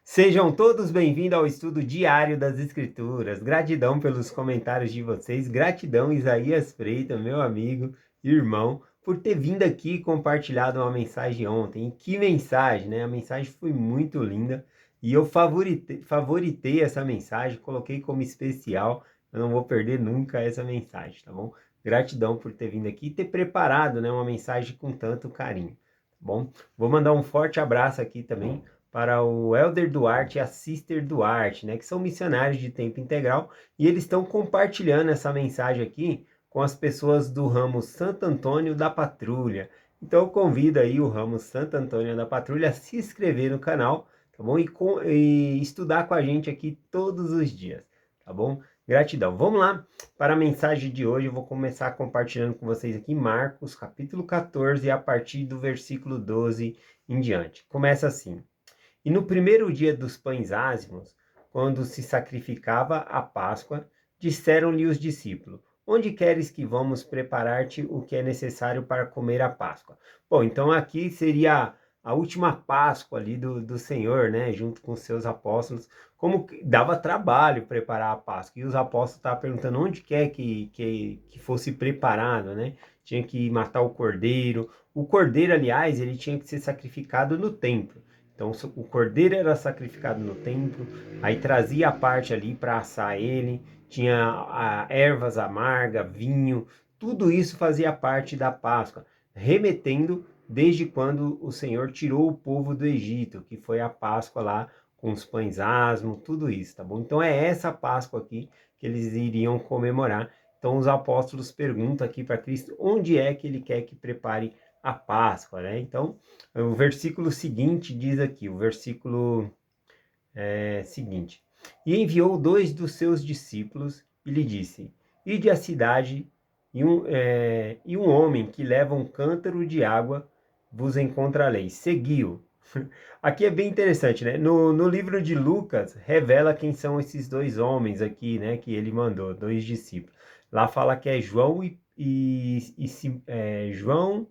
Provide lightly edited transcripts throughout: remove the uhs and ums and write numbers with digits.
Sejam todos bem-vindos ao estudo diário das Escrituras. Gratidão pelos comentários de vocês. Gratidão, Isaías Freitas, meu amigo, irmão, por ter vindo aqui e compartilhado uma mensagem ontem. E que mensagem, né? A mensagem foi muito linda e eu favoritei essa mensagem, coloquei como especial. Eu não vou perder nunca essa mensagem, tá bom? Gratidão por ter vindo aqui e ter preparado, né, uma mensagem com tanto carinho, tá bom? Vou mandar um forte abraço aqui também para o Elder Duarte e a Sister Duarte, né, que são missionários de tempo integral, e eles estão compartilhando essa mensagem aqui com as pessoas do ramo Santo Antônio da Patrulha. Então eu convido aí o ramo Santo Antônio da Patrulha a se inscrever no canal, tá bom? E estudar com a gente aqui todos os dias, tá bom? Gratidão. Vamos lá para a mensagem de hoje. Eu vou começar compartilhando com vocês aqui Marcos, capítulo 14, a partir do versículo 12 em diante. Começa assim: E no primeiro dia dos pães ázimos, quando se sacrificava a Páscoa, disseram-lhe os discípulos: Onde queres que vamos preparar-te o que é necessário para comer a Páscoa? Bom, então aqui seria a última Páscoa ali do Senhor, né? Junto com os seus apóstolos. Como dava trabalho preparar a Páscoa. E os apóstolos estavam perguntando onde quer que fosse preparado, né? Tinha que matar o cordeiro. O cordeiro, aliás, ele tinha que ser sacrificado no templo. Então o cordeiro era sacrificado no templo, aí trazia a parte ali para assar ele, tinha ervas amargas, vinho, tudo isso fazia parte da Páscoa, remetendo desde quando o Senhor tirou o povo do Egito, que foi a Páscoa lá com os pães asmos, tudo isso, tá bom? Então é essa Páscoa aqui que eles iriam comemorar. Então os apóstolos perguntam aqui para Cristo onde é que ele quer que prepare a Páscoa, né? Então o versículo seguinte diz aqui, o versículo seguinte: E enviou dois dos seus discípulos e lhe disse: Ide à cidade, e um homem que leva um cântaro de água vos encontrarei. Seguiu. Aqui é bem interessante, né? No livro de Lucas, revela quem são esses dois homens aqui, né? Que ele mandou, dois discípulos. Lá fala que é João João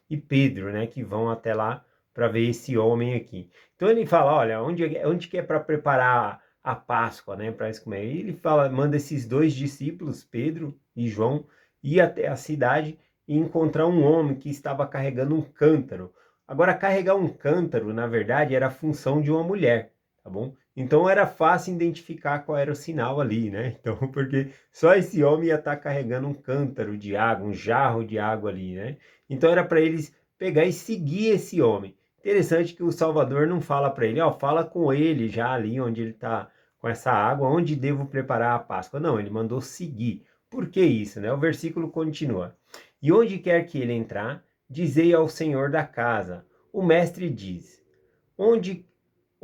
e Pedro, né? Que vão até lá para ver esse homem aqui. Então ele fala, olha, onde que é para preparar a Páscoa, né, para eles comer? E ele fala, manda esses dois discípulos, Pedro e João, ir até a cidade e encontrar um homem que estava carregando um cântaro. Agora, carregar um cântaro, na verdade, era a função de uma mulher, tá bom? Então era fácil identificar qual era o sinal ali, né? Então, porque só esse homem ia estar carregando um cântaro de água, um jarro de água ali, né? Então era para eles pegar e seguir esse homem. Interessante que o Salvador não fala para ele, ó, fala com ele já ali onde ele está com essa água, onde devo preparar a Páscoa. Não, ele mandou seguir. Por que isso, né? O versículo continua. E onde quer que ele entrar, dizei ao Senhor da casa. O mestre diz: Onde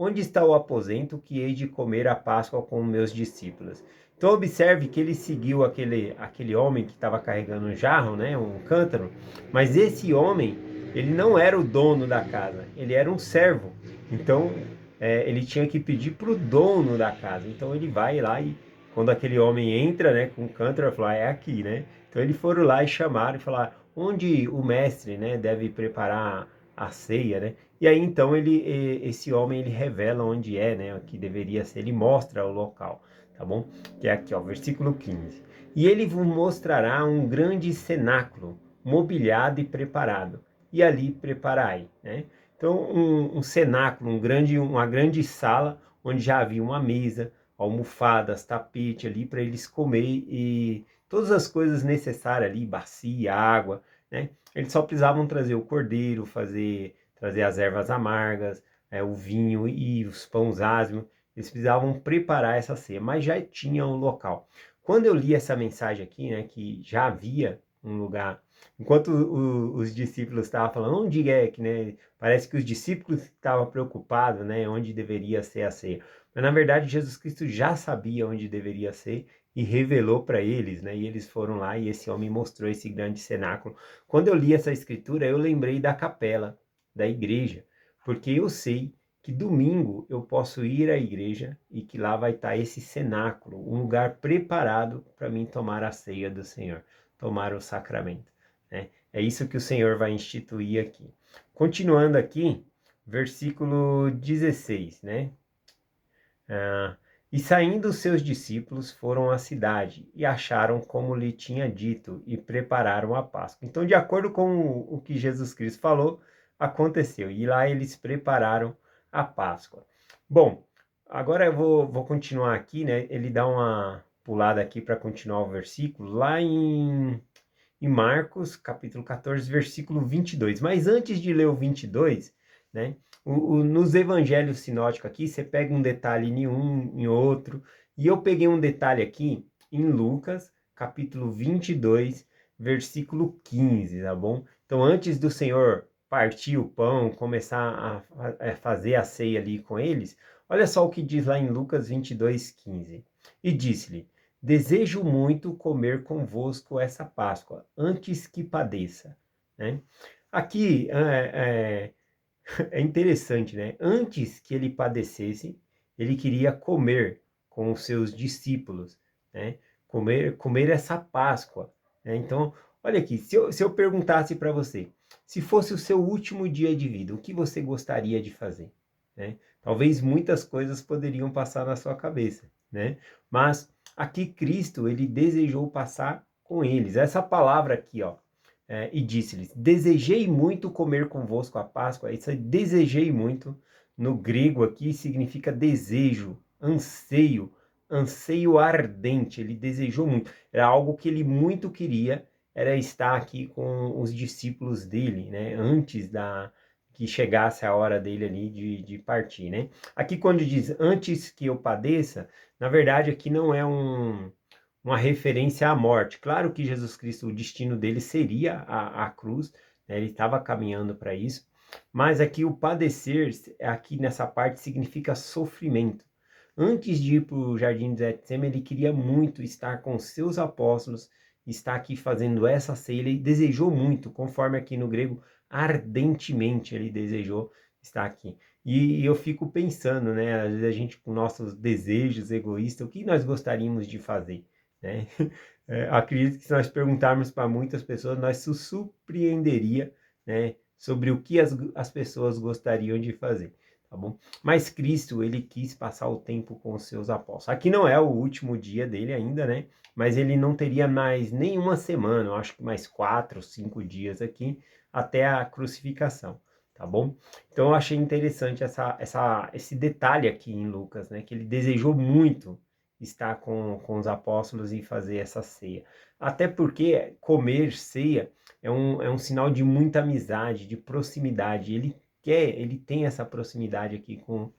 Onde está o aposento que hei de comer a Páscoa com meus discípulos? Então observe que ele seguiu aquele homem que estava carregando um jarro, né, um cântaro, mas esse homem, ele não era o dono da casa, ele era um servo. Então ele tinha que pedir para o dono da casa. Então ele vai lá e quando aquele homem entra, né, com o cântaro, ele fala, é aqui, né? Então eles foram lá e chamaram e falaram, onde o mestre, né, deve preparar a ceia, né? E aí então esse homem ele revela onde é, né, que deveria ser, ele mostra o local, tá bom? Que é aqui, ó, versículo 15. E ele vos mostrará um grande cenáculo, mobiliado e preparado, e ali preparai, né? Então um cenáculo, uma grande sala onde já havia uma mesa, almofadas, tapete ali para eles comer e todas as coisas necessárias ali, bacia, água, né? Eles só precisavam trazer o cordeiro, trazer as ervas amargas, o vinho e os pães ázimos. Eles precisavam preparar essa ceia, mas já tinha um local. Quando eu li essa mensagem aqui, né, que já havia um lugar, enquanto os discípulos estavam falando, onde é que, né, parece que os discípulos estavam preocupados, né, onde deveria ser a ceia. Mas na verdade Jesus Cristo já sabia onde deveria ser e revelou para eles, né? E eles foram lá e esse homem mostrou esse grande cenáculo. Quando eu li essa escritura, eu lembrei da capela, da igreja, porque eu sei que domingo eu posso ir à igreja e que lá vai estar esse cenáculo, um lugar preparado para mim tomar a ceia do Senhor, tomar o sacramento, né? É isso que o Senhor vai instituir aqui. Continuando aqui, versículo 16, né? Ah, e saindo os seus discípulos, foram à cidade e acharam como lhe tinha dito e prepararam a Páscoa. Então, de acordo com o que Jesus Cristo falou, aconteceu. E lá eles prepararam a Páscoa. Bom, agora eu vou continuar aqui, né? Ele dá uma pulada aqui para continuar o versículo, lá em Marcos, capítulo 14, versículo 22. Mas antes de ler o 22, né, nos evangelhos sinóticos aqui, você pega um detalhe em um, em outro, e eu peguei um detalhe aqui em Lucas, capítulo 22, versículo 15, tá bom? Então, antes do Senhor partir o pão, começar a fazer a ceia ali com eles, olha só o que diz lá em Lucas 22, 15. E disse-lhe: Desejo muito comer convosco essa Páscoa, antes que padeça, né? Aqui é interessante, né? Antes que ele padecesse, ele queria comer com os seus discípulos, né? Comer essa Páscoa, né? Então, olha aqui, se eu perguntasse para você, se fosse o seu último dia de vida, o que você gostaria de fazer, né? Talvez muitas coisas poderiam passar na sua cabeça, né? Mas aqui Cristo, ele desejou passar com eles. Essa palavra aqui, ó, e disse-lhes: Desejei muito comer convosco a Páscoa. Isso aí, desejei muito, no grego aqui significa desejo, anseio, anseio ardente. Ele desejou muito. Era algo que ele muito queria, era estar aqui com os discípulos dele, né? Antes que chegasse a hora dele ali de partir, né? Aqui quando diz antes que eu padeça, na verdade aqui não é uma referência à morte. Claro que Jesus Cristo, o destino dele seria a cruz, né? Ele estava caminhando para isso, mas aqui o padecer, aqui nessa parte, significa sofrimento. Antes de ir para o jardim de Getsêmani, ele queria muito estar com seus apóstolos, estar aqui fazendo essa ceia, ele desejou muito, conforme aqui no grego, ardentemente ele desejou estar aqui. E eu fico pensando, né, às vezes a gente com nossos desejos egoístas, o que nós gostaríamos de fazer? Né? Acredito que se nós perguntarmos para muitas pessoas, nós se surpreenderia, né, sobre o que as pessoas gostariam de fazer, tá bom? Mas Cristo, ele quis passar o tempo com os seus apóstolos. Aqui não é o último dia dele ainda, né? Mas ele não teria mais nenhuma semana, eu acho que mais 4, 5 dias aqui, até a crucificação, tá bom? Então eu achei interessante esse detalhe aqui em Lucas, né? Que ele desejou muito estar com os apóstolos e fazer essa ceia. Até porque comer ceia é um sinal de muita amizade, de proximidade. Ele tem essa proximidade aqui com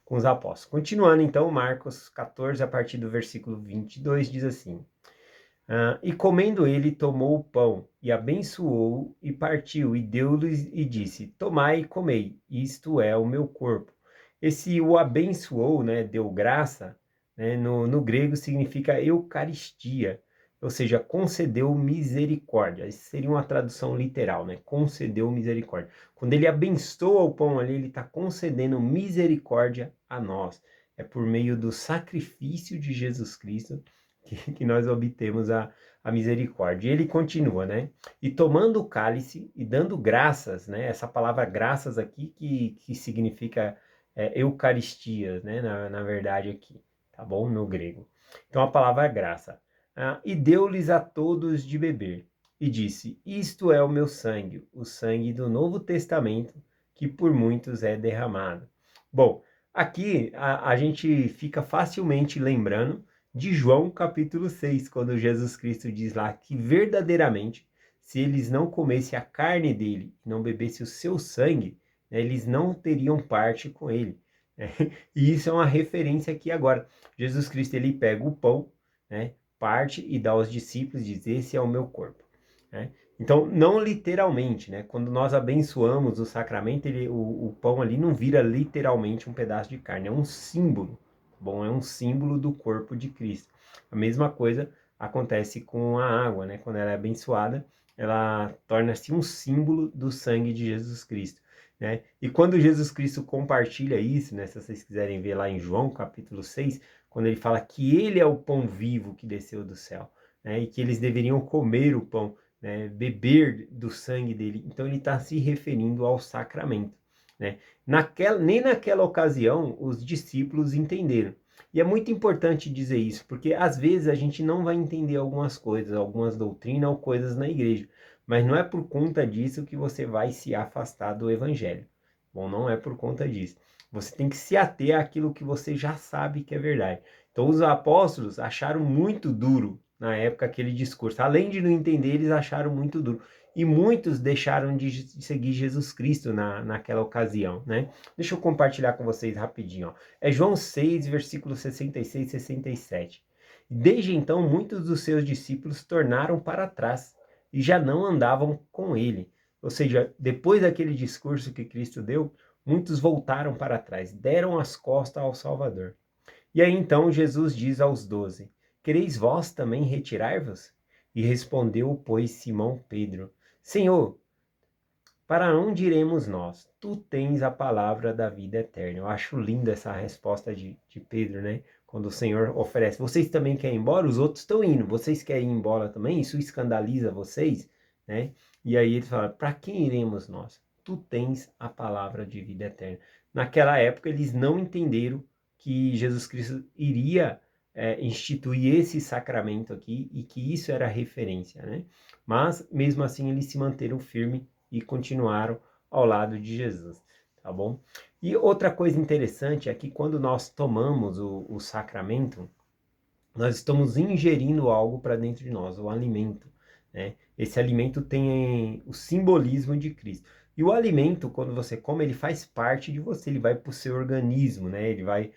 os apóstolos. Continuando então, Marcos 14, a partir do versículo 22, diz assim: e comendo ele, tomou o pão, e abençoou, e partiu, e deu-lhes, e disse: Tomai e comei, isto é o meu corpo. Esse o abençoou, né, deu graça, né, no grego significa Eucaristia, ou seja, concedeu misericórdia. Isso seria uma tradução literal, né? Concedeu misericórdia. Quando ele abençoa o pão ali, ele está concedendo misericórdia a nós. É por meio do sacrifício de Jesus Cristo que nós obtemos a misericórdia. E ele continua, né? E tomando o cálice e dando graças, né? Essa palavra graças aqui que significa Eucaristia, né? Na verdade aqui, tá bom? No grego. Então a palavra é graça. E deu-lhes a todos de beber. E disse: Isto é o meu sangue, o sangue do Novo Testamento, que por muitos é derramado. Bom, aqui a gente fica facilmente lembrando de João capítulo 6, quando Jesus Cristo diz lá que verdadeiramente, se eles não comessem a carne dele e não bebessem o seu sangue, né, eles não teriam parte com ele. Né? E isso é uma referência aqui agora. Jesus Cristo, ele pega o pão, né, parte e dá aos discípulos e diz: esse é o meu corpo. Né? Então, não literalmente, né? Quando nós abençoamos o sacramento, o pão ali não vira literalmente um pedaço de carne, é um símbolo. Bom, é um símbolo do corpo de Cristo. A mesma coisa acontece com a água, né? Quando ela é abençoada, ela torna-se um símbolo do sangue de Jesus Cristo, né? E quando Jesus Cristo compartilha isso, né? Se vocês quiserem ver lá em João capítulo 6, quando ele fala que ele é o pão vivo que desceu do céu, né? E que eles deveriam comer o pão, né? Beber do sangue dele. Então ele está se referindo ao sacramento, né? Nem naquela ocasião os discípulos entenderam. E é muito importante dizer isso, porque às vezes a gente não vai entender algumas coisas, algumas doutrinas ou coisas na igreja, mas não é por conta disso que você vai se afastar do evangelho. Bom, não é por conta disso. Você tem que se ater àquilo que você já sabe que é verdade. Então, os apóstolos acharam muito duro na época aquele discurso. Além de não entender, eles acharam muito duro. E muitos deixaram de seguir Jesus Cristo naquela ocasião, né? Deixa eu compartilhar com vocês rapidinho, ó. É João 6, versículos 66 e 67. Desde então, muitos dos seus discípulos tornaram para trás e já não andavam com ele. Ou seja, depois daquele discurso que Cristo deu, muitos voltaram para trás, deram as costas ao Salvador. E aí então Jesus diz aos 12: Quereis vós também retirar-vos? E respondeu, pois, Simão Pedro: Senhor, para onde iremos nós? Tu tens a palavra da vida eterna. Eu acho linda essa resposta de Pedro, né? Quando o Senhor oferece: Vocês também querem ir embora? Os outros estão indo. Vocês querem ir embora também? Isso escandaliza vocês, né? E aí ele fala: Para quem iremos nós? Tu tens a palavra de vida eterna. Naquela época eles não entenderam que Jesus Cristo iria instituir esse sacramento aqui e que isso era referência, né? Mas mesmo assim eles se manteram firmes e continuaram ao lado de Jesus, tá bom? E outra coisa interessante é que quando nós tomamos o sacramento, nós estamos ingerindo algo para dentro de nós, o alimento, né? Esse alimento tem o simbolismo de Cristo. E o alimento, quando você come, ele faz parte de você, ele vai para o seu organismo, né? Ele vai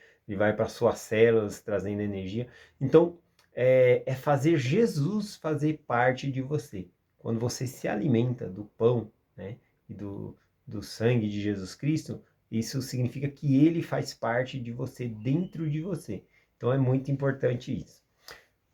para as suas células, trazendo energia. Então, é fazer Jesus fazer parte de você. Quando você se alimenta do pão, né? E do sangue de Jesus Cristo, isso significa que ele faz parte de você, dentro de você. Então é muito importante isso.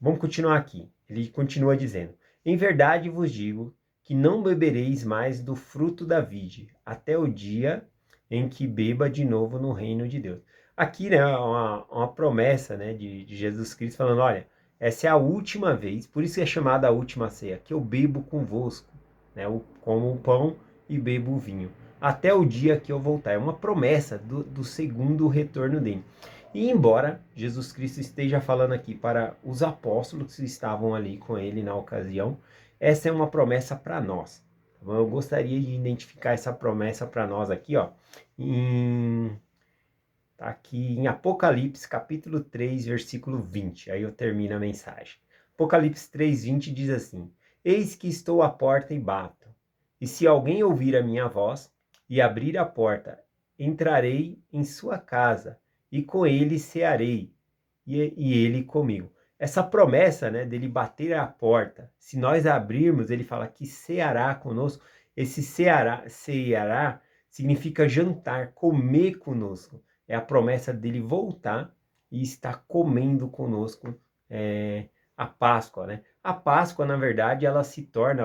Vamos continuar aqui. Ele continua dizendo: Em verdade vos digo que não bebereis mais do fruto da vide, até o dia em que beba de novo no reino de Deus. Aqui, né, uma promessa, né, de Jesus Cristo falando: olha, essa é a última vez, por isso é chamada a última ceia, que eu bebo convosco, né, como o pão e bebo o vinho, até o dia que eu voltar. É uma promessa do segundo retorno dele. E embora Jesus Cristo esteja falando aqui para os apóstolos que estavam ali com ele na ocasião, essa é uma promessa para nós. Eu gostaria de identificar essa promessa para nós aqui, ó, tá aqui em Apocalipse, capítulo 3, versículo 20. Aí eu termino a mensagem. Apocalipse 3, 20 diz assim: Eis que estou à porta e bato. E se alguém ouvir a minha voz e abrir a porta, entrarei em sua casa e com ele cearei e ele comigo. Essa promessa, né, dele bater a porta, se nós abrirmos, ele fala que ceará conosco. Esse ceará significa jantar, comer conosco. É a promessa dele voltar e estar comendo conosco a Páscoa, né? A Páscoa, na verdade, ela se torna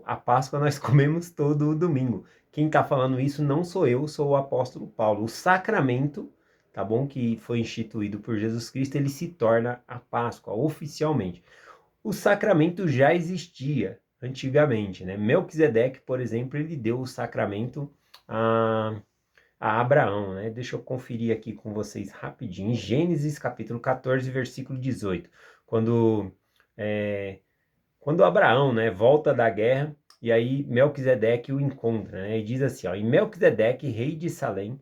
a Páscoa nós comemos todo o domingo. Quem está falando isso não sou eu, sou o apóstolo Paulo. O sacramento, tá bom, que foi instituído por Jesus Cristo, ele se torna a Páscoa oficialmente. O sacramento já existia antigamente, né? Melquisedeque, por exemplo, ele deu o sacramento a Abraão, né? Deixa eu conferir aqui com vocês rapidinho. Em Gênesis capítulo 14, versículo 18, quando quando Abraão, né, volta da guerra, e aí Melquisedeque o encontra, né, e diz assim, ó, e Melquisedeque, rei de Salém,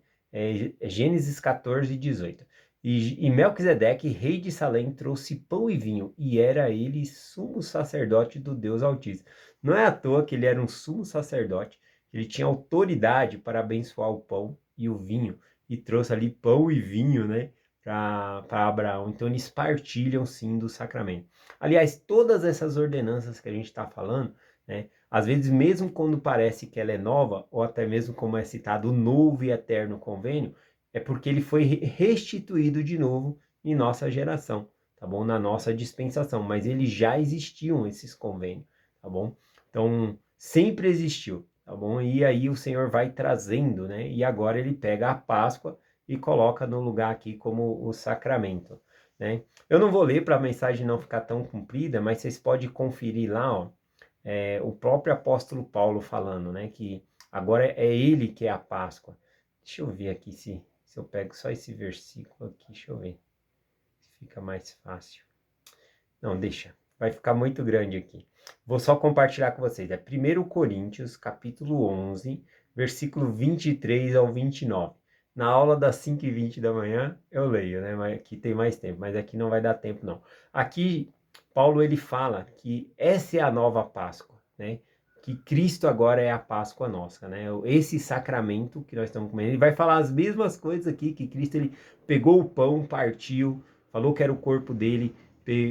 Gênesis 14, 18, e Melquisedeque, rei de Salém, trouxe pão e vinho, e era ele sumo sacerdote do Deus Altíssimo. Não é à toa que ele era um sumo sacerdote, ele tinha autoridade para abençoar o pão e o vinho, e trouxe ali pão e vinho, né, para Abraão. Então eles partilham sim do sacramento. Aliás, todas essas ordenanças que a gente está falando, né, às vezes mesmo quando parece que ela é nova, ou até mesmo como é citado o novo e eterno convênio, é porque ele foi restituído de novo em nossa geração, tá bom? Na nossa dispensação, mas eles já existiam esses convênios, tá bom? Então, sempre existiu, tá bom? E aí o Senhor vai trazendo, né? E agora ele pega a Páscoa e coloca no lugar aqui como o sacramento, né? Eu não vou ler para a mensagem não ficar tão comprida, mas vocês podem conferir lá, ó, o próprio apóstolo Paulo falando, né, que agora é ele que é a Páscoa. Deixa eu ver aqui se se eu pego só esse versículo aqui, deixa eu ver se fica mais fácil. Não, deixa, vai ficar muito grande aqui. Vou só compartilhar com vocês. É 1 Coríntios, capítulo 11, versículo 23 ao 29. Na aula das 5h20 da manhã eu leio, né? Mas aqui tem mais tempo, mas aqui não vai dar tempo, não. Aqui, Paulo, ele fala que essa é a nova Páscoa, né? Que Cristo agora é a Páscoa nossa, né? Esse sacramento que nós estamos comendo. Ele vai falar as mesmas coisas aqui, que Cristo, ele pegou o pão, partiu, falou que era o corpo dele,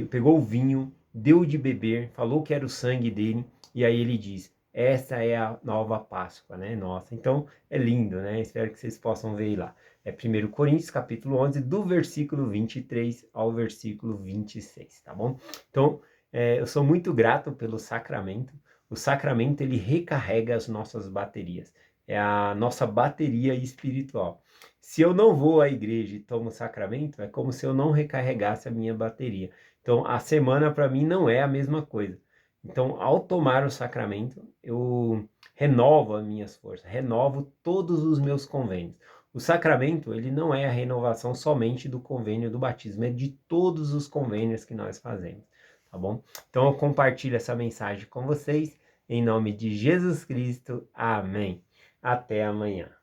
pegou o vinho, deu de beber, falou que era o sangue dele, e aí ele diz, essa é a nova Páscoa, né? Nossa, então é lindo, né? Espero que vocês possam ver lá. É 1 Coríntios, capítulo 11, do versículo 23 ao versículo 26, tá bom? Então, eu sou muito grato pelo sacramento. O sacramento, ele recarrega as nossas baterias. É a nossa bateria espiritual. Se eu não vou à igreja e tomo sacramento, é como se eu não recarregasse a minha bateria. Então, a semana para mim não é a mesma coisa. Então, ao tomar o sacramento, eu renovo as minhas forças, renovo todos os meus convênios. O sacramento, ele não é a renovação somente do convênio do batismo, é de todos os convênios que nós fazemos, tá bom? Então, eu compartilho essa mensagem com vocês, em nome de Jesus Cristo. Amém. Até amanhã.